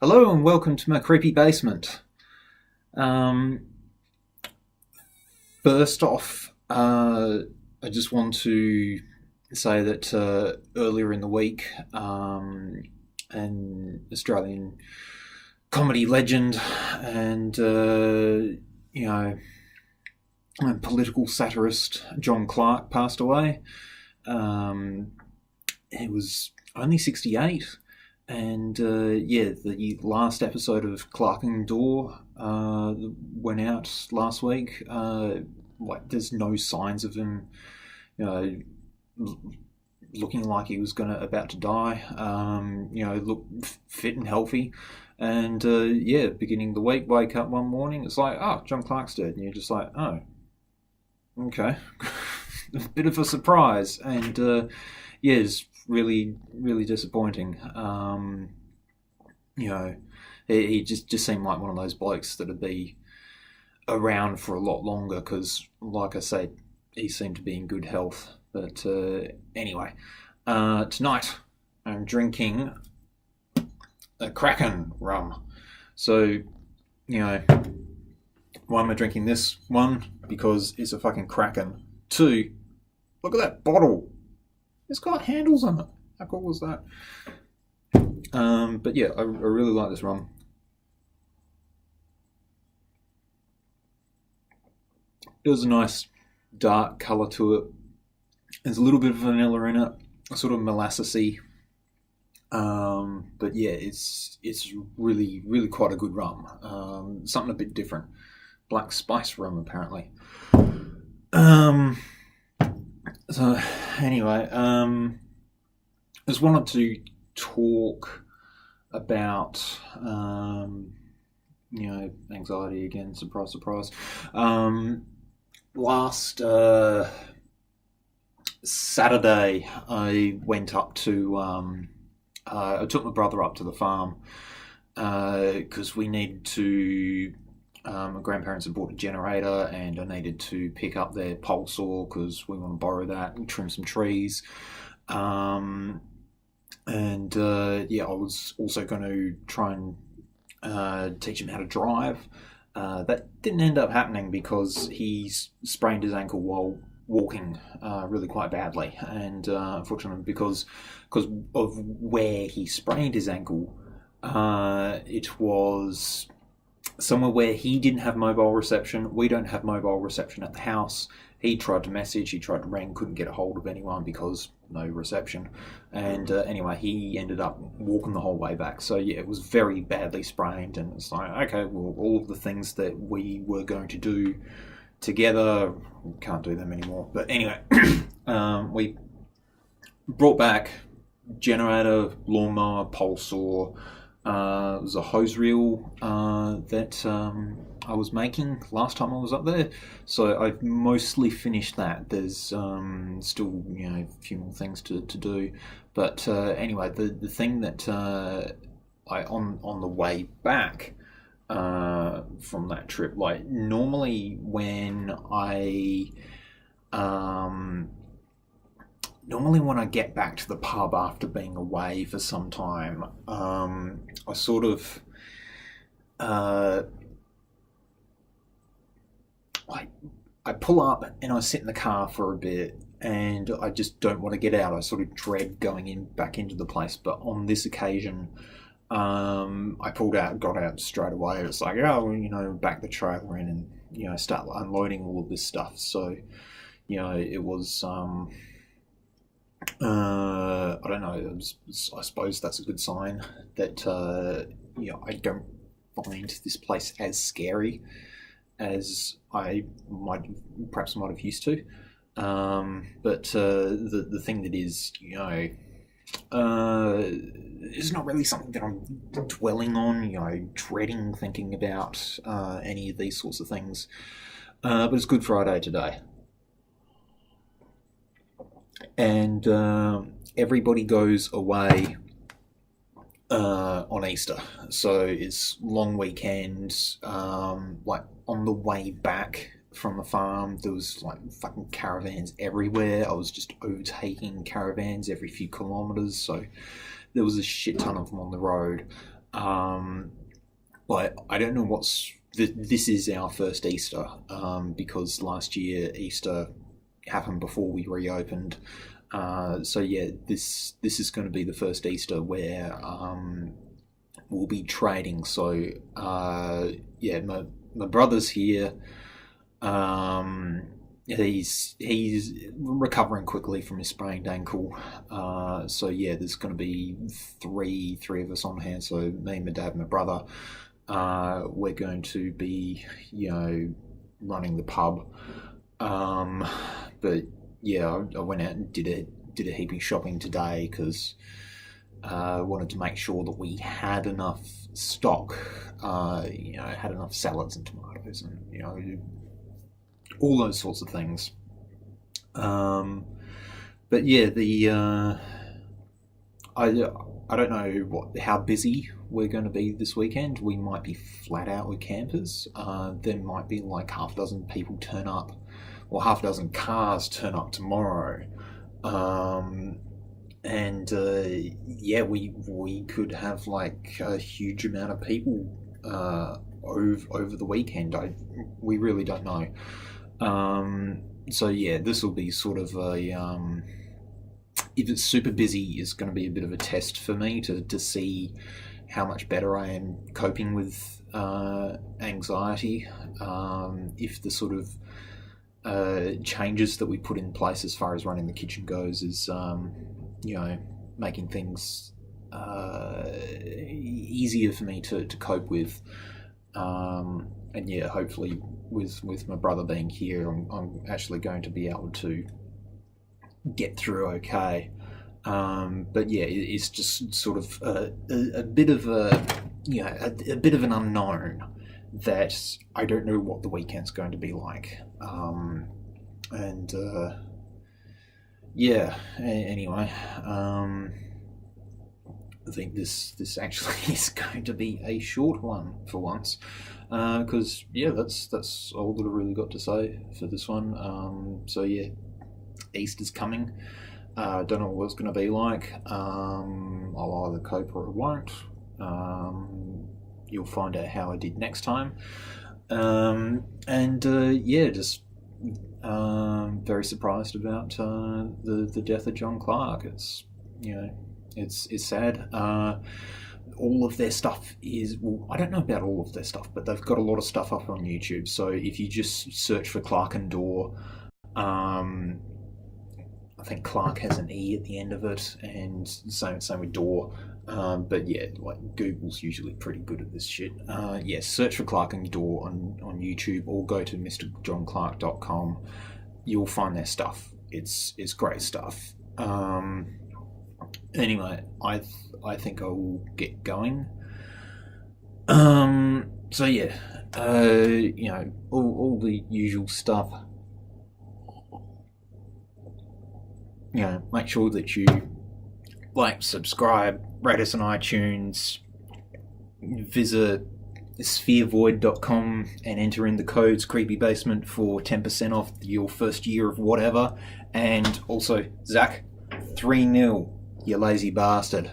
Hello and welcome to my creepy basement. Um, First off, I just want to say that earlier in the week, an Australian comedy legend and you know political satirist John Clarke passed away. Um, he was only 68. And yeah, the last episode of Clark and Door went out last week. There's no signs of him, you know, looking like he was about to die. Look fit and healthy. And yeah, beginning the week, wake up one morning, it's like, oh, John Clark's dead, and you're just like, oh, okay, a bit of a surprise. And yeah, it's really, really disappointing. You know, he just seemed like one of those blokes that'd be around for a lot longer because, like I say, he seemed to be in good health. But anyway, tonight I'm drinking a Kraken rum. So, you know, why am I drinking this? One, because it's a fucking Kraken. Two, look at that bottle. It's got handles on it. How cool was that? But yeah, I really like this rum. It was a nice dark colour to it. There's a little bit of vanilla in it, sort of molassesy. But yeah, it's really, really quite a good rum. Something a bit different. Black spice rum, apparently. So anyway, I just wanted to talk about anxiety again. Surprise, surprise. Last Saturday, I went up to. I took my brother up to the farm because we needed to. My grandparents had bought a generator, and I needed to pick up their pole saw because we want to borrow that and trim some trees. And yeah, I was also going to try and teach him how to drive. That didn't end up happening because he sprained his ankle while walking really quite badly, and unfortunately, because of where he sprained his ankle, it was somewhere where he didn't have mobile reception. We don't have mobile reception at the house. He tried to message, he tried to ring, couldn't get a hold of anyone because no reception. And anyway, he ended up walking the whole way back. So yeah, it was very badly sprained, and it's like, okay, well, all of the things that we were going to do together, can't do them anymore. But anyway, we brought back generator, lawnmower, pole saw. It was a hose reel that I was making last time I was up there, so I've mostly finished that. There's still a few more things to do, but anyway, the thing that I on the way back from that trip, like normally when I get back to the pub after being away for some time, I sort of I pull up and I sit in the car for a bit, and I just don't want to get out. I sort of dread going back into the place. But on this occasion, I pulled out, got out straight away. It's like, oh, back the trailer in and start unloading all of this stuff. So it was. I don't know. I suppose that's a good sign that I don't find this place as scary as I perhaps might have used to. But the thing that is, it's not really something that I'm dwelling on. Dreading thinking about any of these sorts of things. But it's Good Friday today. And everybody goes away on Easter, so it's long weekend. Like on the way back from the farm, there was like fucking caravans everywhere. I was just overtaking caravans every few kilometres, so there was a shit ton of them on the road. But I don't know this is our first Easter, because last year Easter happened before we reopened. So yeah, this is going to be the first Easter where we'll be trading. So yeah, my brother's here. He's recovering quickly from his sprained ankle. So yeah, there's going to be three of us on hand. So me, my dad, my brother. We're going to be, running the pub. But yeah, I went out and did a heap of shopping today because I wanted to make sure that we had enough stock. Had enough salads and tomatoes and all those sorts of things. But yeah, I don't know how busy we're going to be this weekend. We might be flat out with campers. There might be like half a dozen people turn up, or half a dozen cars turn up tomorrow. Yeah, we could have like a huge amount of people over the weekend. We really don't know. So yeah, this will be sort of if it's super busy, it's going to be a bit of a test for me to see how much better I am coping with anxiety. If the sort of changes that we put in place as far as running the kitchen goes is, making things easier for me to cope with. And yeah, hopefully with my brother being here, I'm actually going to be able to get through okay. But yeah, it's just sort of a bit of a bit of an unknown that I don't know what the weekend's going to be like. Yeah. Anyway, I think this actually is going to be a short one for once, because yeah, that's all that I really got to say for this one. So yeah, Easter's coming. Don't know what it's going to be like. I'll either cope or I won't. You'll find out how I did next time. Yeah, just very surprised about the death of John Clarke. It's it's sad. All of their stuff is, well, I don't know about all of their stuff, but they've got a lot of stuff up on YouTube. So if you just search for Clarke and Dorr, I think Clarke has an E at the end of it, and same with Dorr. But yeah, like Google's usually pretty good at this shit. Yeah, search for Clarke and Dorr on YouTube, or go to mrjohnclarke.com. You'll find their stuff. It's great stuff. Anyway, I think I will get going. So yeah, all the usual stuff. Make sure that you like, subscribe, rate us on iTunes, visit spherevoid.com and enter in the codes creepybasement for 10% off your first year of whatever. And also, Zach, 3-0, you lazy bastard.